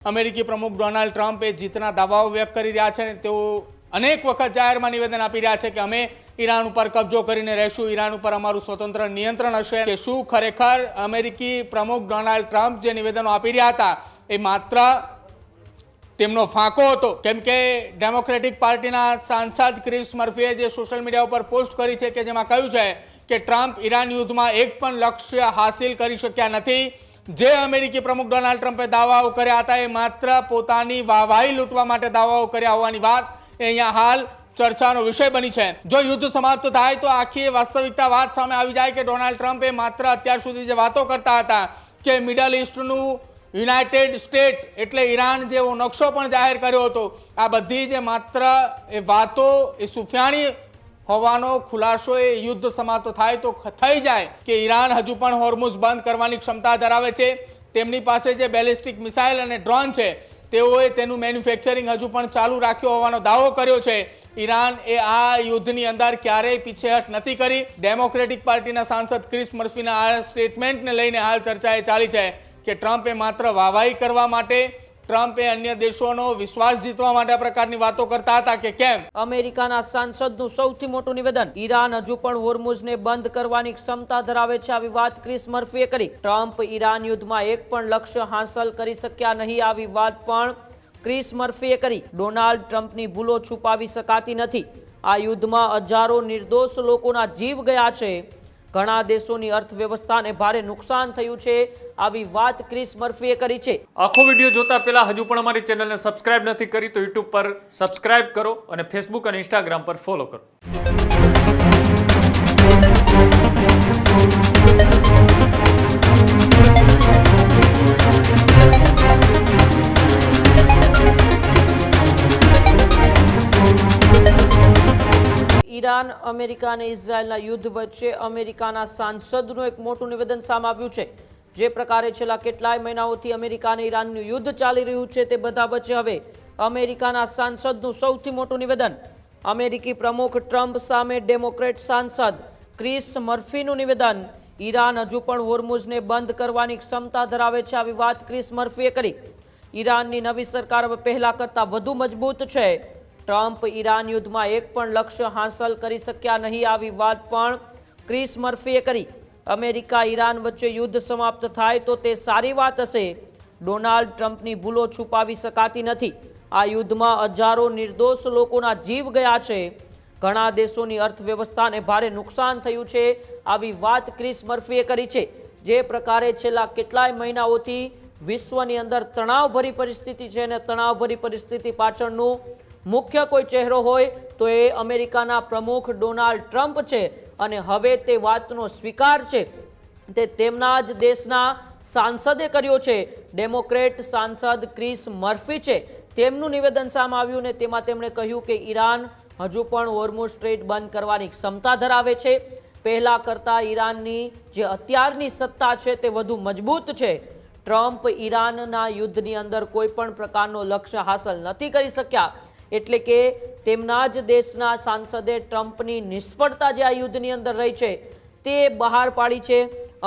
અમેરિકી પ્રમુખ Donald Trump એ જીતના દાવાઓ વ્યક્ત કરી રહ્યા છે અને તેઓ અનેક વખત જાહેરમાં નિવેદન આપી રહ્યા છે કે અમે ઈરાન ઉપર કબજો કરીને રહેશું, ઈરાન ઉપર અમારું સ્વતંત્ર નિયંત્રણ હશે. કે શું ખરેખર અમેરિકી પ્રમુખ ડોનાલ્ડ ટ્રમ્પ જે નિવેદનો આપી રહ્યા હતા એ માત્ર તેમનો ફાંકો હતો? કેમ કે ડેમોક્રેટિક પાર્ટીના સાંસદ ક્રિસ મર્ફીએ જે સોશિયલ મીડિયા ઉપર પોસ્ટ કરી છે કે જેમાં કહ્યું છે કે ટ્રમ્પ ઈરાન યુદ્ધમાં એક પણ લક્ષ્ય હાસિલ કરી શક્યા નથી. જે અમેરિકી પ્રમુખ ડોનાલ્ડ ટ્રમ્પે દાવાઓ કર્યા હતા એ માત્ર પોતાની વાહવાહી લૂંટવા માટે દાવાઓ કર્યા હોવાની વાત એ અહીંયા હાલ ચર્ચાનો વિષય બની છે. જો યુદ્ધ સમાપ્ત થાય તો આખી વાસ્તવિકતા વાત સામે આવી જાય કે ડોનાલ્ડ ટ્રમ્પે માત્ર અત્યાર સુધી જે વાતો કરતા હતા કે મિડલ ઈસ્ટનું યુનાઇટેડ સ્ટેટ એટલે ઈરાન જેવો નકશો પણ જાહેર કર્યો હતો, આ બધી જે માત્ર એ વાતો એ સુફિયાણી હોવાનો ખુલાસો એ યુદ્ધ સમાપ્ત થાય તો થઈ જાય કે ઈરાન હજુ પણ હોર્મુઝ બંધ કરવાની ક્ષમતા ધરાવે છે. તેમની પાસે જે બેલિસ્ટિક મિસાઇલ અને ડ્રોન છે તેઓએ તેનું મેન્યુફેક્ચરિંગ હજુ પણ ચાલુ રાખ્યો હોવાનો દાવો કર્યો છે. ઈરાન એ આ યુદ્ધની અંદર ક્યારેય પીછેહટ નથી કરી. ડેમોક્રેટિક પાર્ટીના સાંસદ ક્રિસ મર્ફીના આ સ્ટેટમેન્ટને લઈને હાલ ચર્ચાએ ચાલી છે કે ટ્રમ્પે માત્ર વાહવાહી કરવા માટે, ટ્રમ્પે અન્ય દેશોનો વિશ્વાસ જીતવા માટે આ પ્રકારની વાતો કરતા હતા કે કેમ? અમેરિકાના સાંસદનું સૌથી મોટું નિવેદન, ઈરાન હજુ પણ હોર્મુઝને બંધ કરવાની ક્ષમતા ધરાવે છે, આવી વાત ક્રિસ મર્ફીએ કરી. ટ્રમ્પ ઈરાન યુદ્ધમાં એક પણ લક્ષ્ય હાંસલ કરી શક્યા નહીં, આવી વાત પણ ક્રિસ મર્ફીએ કરી. ડોનાલ્ડ ટ્રમ્પની ભૂલો છુપાવી શકાતી નથી. આ યુદ્ધમાં હજારો નિર્દોષ લોકોના જીવ ગયા છે, ઘણા દેશોની અર્થવ્યવસ્થાને ભારે નુકસાન થયું છે, આવી વાત ક્રિસ મર્ફીએ કરી છે. આખો વિડીયો જોતા પહેલા હજુ પણ અમારી ચેનલને સબસ્ક્રાઇબ નથી કરી તો યુટ્યુબ પર સબસ્ક્રાઇબ કરો અને ફેસબુક અને ઇન્સ્ટાગ્રામ પર ફોલો કરો. ઈરાન, અમેરિકા અને ઇઝરાયલના યુદ્ધ વચ્ચે અમેરિકાના સાંસદનું એક મોટું નિવેદન સામે આવ્યું છે. જે પ્રકારે છેલ્લા કેટલાય મહિનાઓથી અમેરિકા અને ઈરાનનું યુદ્ધ ચાલી રહ્યું છે તે બધા વચ્ચે હવે અમેરિકાના સાંસદનું સૌથી મોટું નિવેદન. અમેરિકી પ્રમુખ ટ્રમ્પ સામે ડેમોક્રેટ સાંસદ ક્રિસ મર્ફીનું નિવેદન, ઈરાન હજુ પણ હોર્મુઝને બંધ કરવાની ક્ષમતા ધરાવે છે, આવી વાત ક્રિસ મર્ફીએ કરી. ઈરાનની નવી સરકાર હવે પહેલા કરતાં વધુ મજબૂત છે. ટ્રમ્પ ઈરાન યુદ્ધમાં એક પણ લક્ષ્ય હાંસલ કરી શક્યા નહીં, આવી વાત પણ ક્રિસ મર્ફીએ કરી. અમેરિકા ઈરાન વચ્ચે યુદ્ધ સમાપ્ત થાય તો તે સારી વાત હશે. ડોનાલ્ડ ટ્રમ્પની ભૂલો છુપાવી શકાતી નથી. આ યુદ્ધમાં હજારો નિર્દોષ લોકોના જીવ ગયા છે, ઘણા દેશોની અર્થવ્યવસ્થાને ભારે નુકસાન થયું છે, આવી વાત ક્રિસ મર્ફીએ કરી છે. જે પ્રકારે છેલ્લા કેટલાય મહિનાઓથી વિશ્વની અંદર તણાવભરી પરિસ્થિતિ છે અને તણાવભરી પરિસ્થિતિ પાછળનું મુખ્ય કોઈ ચહેરો હોય તો એ અમેરિકાના પ્રમુખ ડોનાલ્ડ ટ્રમ્પ છે અને હવે તે વાતનો સ્વીકાર છે તે તેમના જ દેશના સાંસદે કર્યો છે. ડેમોક્રેટ સાંસદ ક્રિસ મર્ફી છે, તેમનું નિવેદન સામે આવ્યું ને તેમાં તેમણે કહ્યું કે ઈરાન હજુ પણ હોર્મુઝ સ્ટ્રેટ બંધ કરવાની ક્ષમતા ધરાવે છે. પહેલા કરતાં ઈરાનની જે અત્યારની સત્તા છે તે વધુ મજબૂત છે. ટ્રમ્પ ઈરાનના યુદ્ધની અંદર કોઈ પણ પ્રકારનો લક્ષ્ય હાંસલ નથી કરી શક્યા, એટલે કે તેમના જ દેશના સાંસદે ટ્રમ્પની નિષ્ફળતા જે આ યુદ્ધની અંદર રહી છે તે બહાર પાડી છે.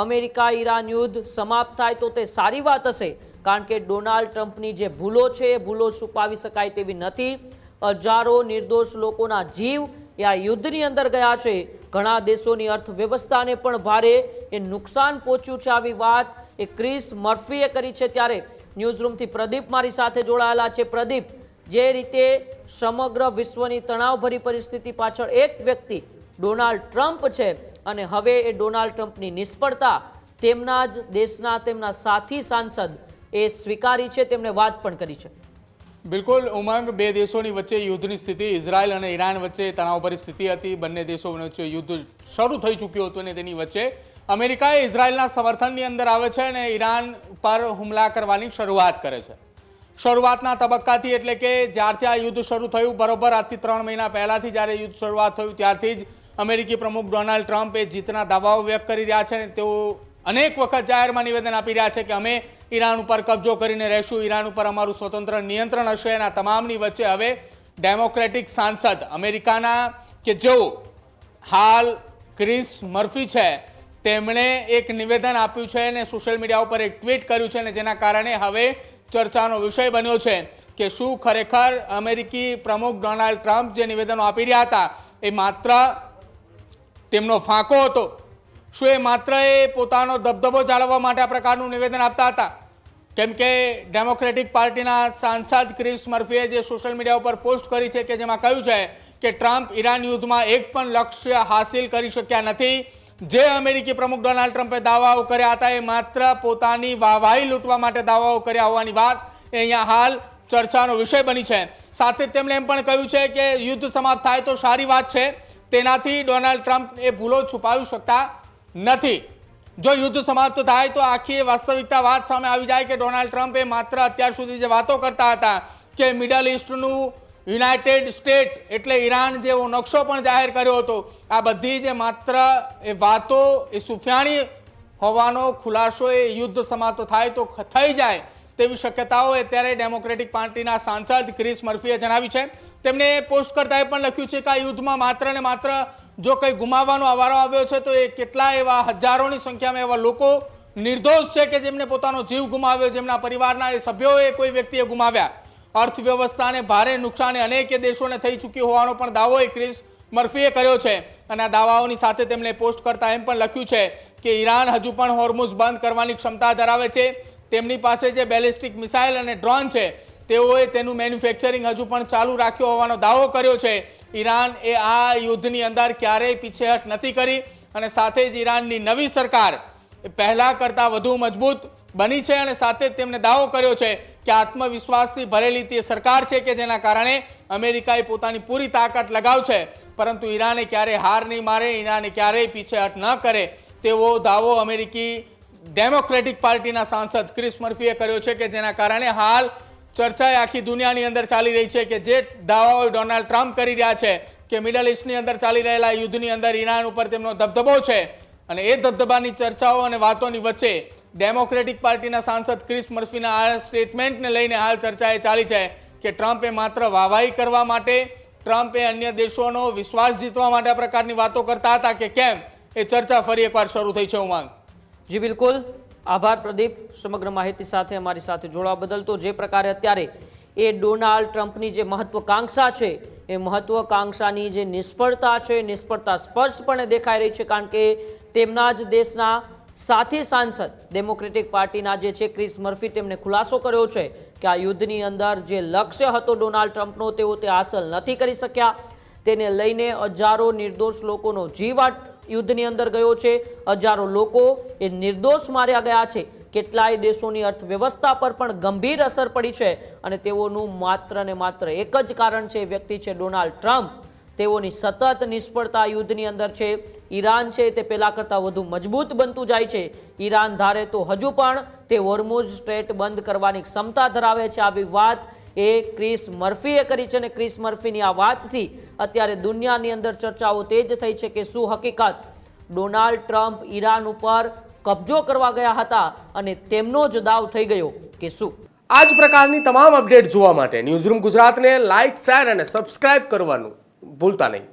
અમેરિકા ઈરાન યુદ્ધ સમાપ્ત થાય તો તે સારી વાત હશે, કારણ કે ડોનાલ્ડ ટ્રમ્પની જે ભૂલો છે એ ભૂલો છુપાવી શકાય તેવી નથી. હજારો નિર્દોષ લોકોના જીવ એ આ યુદ્ધની અંદર ગયા છે, ઘણા દેશોની અર્થવ્યવસ્થાને પણ ભારે એ નુકસાન પહોંચ્યું છે, આવી વાત એ ક્રિસ મર્ફીએ કરી છે. ત્યારે ન્યૂઝરૂમથી પ્રદીપ મારી સાથે જોડાયેલા છે. પ્રદીપ, જે રીતે સમગ્ર વિશ્વની તણાવભરી પરિસ્થિતિ પાછળ એક વ્યક્તિ ડોનાલ્ડ ટ્રમ્પ છે અને હવે એ ડોનાલ્ડ ટ્રમ્પની નિષ્ફળતા તેમના જ દેશના તેમના સાથી સાંસદ એ સ્વીકારી છે, તેમણે વાત પણ કરી છે. બિલકુલ ઉમંગ, બે દેશોની વચ્ચે યુદ્ધની સ્થિતિ, ઇઝરાયલ અને ઈરાન વચ્ચે તણાવભરી સ્થિતિ હતી. બંને દેશો વચ્ચે યુદ્ધ શરૂ થઈ ચૂક્યું હતું અને તેની વચ્ચે અમેરિકાએ ઇઝરાયલના સમર્થનની અંદર આવે છે અને ઈરાન પર હુમલા કરવાની શરૂઆત કરે છે. શરૂઆતના તબક્કાથી એટલે કે જ્યારથી આ યુદ્ધ શરૂ થયું, બરોબર આજથી 3 મહિના પહેલાથી જ્યારે યુદ્ધ શરૂઆત થયું ત્યારથી જ અમેરિકી પ્રમુખ ડોનાલ્ડ ટ્રમ્પ એ જીતના દાવાઓ વ્યક્ત કરી રહ્યા છે અને તેઓ અનેક વખત જાહેરમાં નિવેદન આપી રહ્યા છે કે અમે ઈરાન ઉપર કબજો કરીને રહેશું, ઈરાન ઉપર અમારું સ્વતંત્ર નિયંત્રણ હશે. અને આ તમામની વચ્ચે હવે ડેમોક્રેટિક સાંસદ અમેરિકાના કે જેઓ હાલ ક્રિસ મર્ફી છે તેમણે એક નિવેદન આપ્યું છે અને સોશિયલ મીડિયા ઉપર એક ટ્વીટ કર્યું છે અને જેના કારણે હવે ચર્ચાનો વિષય બન્યો છે કે શું ખરેખર અમેરિકી પ્રમુખ ડોનાલ્ડ ટ્રમ્પ જે નિવેદનો આપી રહ્યા હતા એ માત્ર તેમનો ફાંકો હતો? શું એ માત્ર પોતાનો દબદબો જાળવવા માટે આ પ્રકારનું નિવેદન આપતા હતા? કેમ કે ડેમોક્રેટિક પાર્ટીના સાંસદ ક્રિસ મર્ફીએ જે સોશિયલ મીડિયા ઉપર પોસ્ટ કરી છે કે જેમાં કહ્યું છે કે ટ્રમ્પ ઈરાન યુદ્ધમાં એક પણ લક્ષ્ય હાસિલ કરી શક્યા નથી. જે અમેરિકી પ્રમુખ ડોનાલ્ડ ટ્રમ્પે દાવાઓ કર્યા હતા એ માત્ર પોતાની વાહવાહી લૂંટવા માટે દાવાઓ કર્યા હોવાની વાત એ અહીંયા હાલ ચર્ચાનો વિષય બની છે. સાથે તેમણે એમ પણ કહ્યું છે કે યુદ્ધ સમાપ્ત થાય તો સારી વાત છે, તેનાથી ડોનાલ્ડ ટ્રમ્પ એ ભૂલો છુપાવી શકતા નથી. જો યુદ્ધ સમાપ્ત થાય તો આખી વાસ્તવિકતા વાત સામે આવી જાય કે ડોનાલ્ડ ટ્રમ્પે માત્ર અત્યાર સુધી જે વાતો કરતા હતા કે મિડલ ઈસ્ટનું યુનાઇટેડ સ્ટેટ એટલે ઈરાન જેવો નકશો પણ જાહેર કર્યો હતો, આ બધી જે માત્ર એ વાતો એ સુફિયાણી હોવાનો ખુલાસો એ યુદ્ધ સમાપ્ત થાય તો થઈ જાય તેવી શક્યતાઓ અત્યારે ડેમોક્રેટિક પાર્ટીના સાંસદ ક્રિસ મર્ફીએ જણાવી છે. તેમણે પોસ્ટ કરતા એ પણ લખ્યું છે કે આ યુદ્ધમાં માત્ર ને માત્ર જો કંઈ ગુમાવવાનો વારો આવ્યો છે તો એ કેટલા એવા હજારોની સંખ્યામાં એવા લોકો નિર્દોષ છે કે જેમને પોતાનો જીવ ગુમાવ્યો, જેમના પરિવારના એ સભ્યોએ કોઈ વ્યક્તિએ ગુમાવ્યા. અર્થવ્યવસ્થાને ભારે નુકસાન અનેક દેશોને થઈ ચૂક્યું હોવાનો પણ દાવો ક્રિસ મર્ફીએ કર્યો છે. અને આ દાવાઓની સાથે તેમણે પોસ્ટ કરતા એમ પણ લખ્યું છે કે ઈરાન હજુ પણ હોર્મુઝ બંધ કરવાની ક્ષમતા ધરાવે છે. તેમની પાસે જે બેલિસ્ટિક મિસાઇલ અને ડ્રોન છે તેઓએ તેનું મેન્યુફેક્ચરિંગ હજુ પણ ચાલુ રાખ્યો હોવાનો દાવો કર્યો છે. ઈરાન એ આ યુદ્ધની અંદર ક્યારેય પીછેહટ નથી કરી અને સાથે જ ઈરાનની નવી સરકાર પહેલા કરતાં વધુ મજબૂત બની છે અને સાથે જ તેમણે દાવો કર્યો છે કે આત્મવિશ્વાસથી ભરેલી તે સરકાર છે કે જેના કારણે અમેરિકાએ પોતાની પૂરી તાકાત લગાવશે, પરંતુ ઈરાને ક્યારેય હાર નહીં મારે, ઈરાને ક્યારેય પીછેહટ ન કરે તેવો દાવો અમેરિકી ડેમોક્રેટિક પાર્ટીના સાંસદ ક્રિસ મર્ફીએ કર્યો છે કે જેના કારણે હાલ ચર્ચા આખી દુનિયાની અંદર ચાલી રહી છે કે જે દાવાઓ ડોનાલ્ડ ટ્રમ્પ કરી રહ્યા છે કે મિડલ ઈસ્ટની અંદર ચાલી રહેલા યુદ્ધની અંદર ઈરાન ઉપર તેમનો દબદબો છે અને એ દબદબાની ચર્ચાઓ અને વાતોની વચ્ચે ડેમોક્રેટિક પાર્ટીના સાંસદ ક્રિસ મર્ફીના આ સ્ટેટમેન્ટને લઈને હાલ ચર્ચા એ ચાલી છે કે ટ્રમ્પે માત્ર વાહવાહી કરવા માટે, ટ્રમ્પે અન્ય દેશોનો વિશ્વાસ જીતવા માટે આ પ્રકારની વાતો કરતા હતા કે કેમ, એ ચર્ચા ફરી એકવાર શરૂ થઈ છે. ઉમાંગ જી બિલકુલ, આભાર પ્રદીપ સમગ્ર માહિતી સાથે અમારી સાથે જોડવા બદલ. તો જે પ્રકારે અત્યારે એ ડોનાલ્ડ ટ્રમ્પની જે મહત્વકાંક્ષા છે એ મહત્વકાંક્ષાની જે નિષ્ફળતા છે, નિષ્ફળતા સ્પષ્ટપણે દેખાઈ રહી છે, કારણ કે તેમના જ દેશના સાથી સાંસદ ડેમોક્રેટિક પાર્ટીના જે છે ક્રિસ મર્ફી તેમણે ખુલાસો કર્યો છે કે આ યુદ્ધની અંદર જે લક્ષ્ય હતો ડોનાલ્ડ ટ્રમ્પનો તેઓ તે હાંસલ નથી કરી શક્યા. તેને લઈને હજારો નિર્દોષ લોકોનો જીવ યુદ્ધની અંદર ગયો છે, હજારો લોકો એ નિર્દોષ માર્યા ગયા છે. કેટલાય દેશોની અર્થવ્યવસ્થા પર પણ ગંભીર અસર પડી છે અને તેઓનું માત્ર ને માત્ર એક જ કારણ છે, વ્યક્તિ છે ડોનાલ્ડ ટ્રમ્પ. તેઓની સતત નિષ્ફળતા યુદ્ધની અંદર છે. ઈરાન છે તે પહેલાં કરતાં વધુ મજબૂત બનતું જાય છે. ઈરાન ધારે તો હજુ પણ તે હોર્મુઝ સ્ટ્રેટ બંધ કરવાની ક્ષમતા ધરાવે છે. આવી વાત એ ક્રિસ મર્ફીએ કરી છે અને ક્રિસ મર્ફીની આ વાતથી અત્યારે દુનિયાની અંદર ચર્ચાઓ તેજ થઈ છે કે શું હકીકત ડોનાલ્ડ ટ્રમ્પ ઈરાન ઉપર કબજો કરવા ગયા હતા અને તેમનો જ દાવ થઈ ગયો કે શું? આ જ પ્રકારની તમામ અપડેટ જોવા માટે ન્યૂઝરૂમ ગુજરાતને લાઇક, શેર અને સબસ્ક્રાઇબ કરવાનું ભૂલતા નહીં.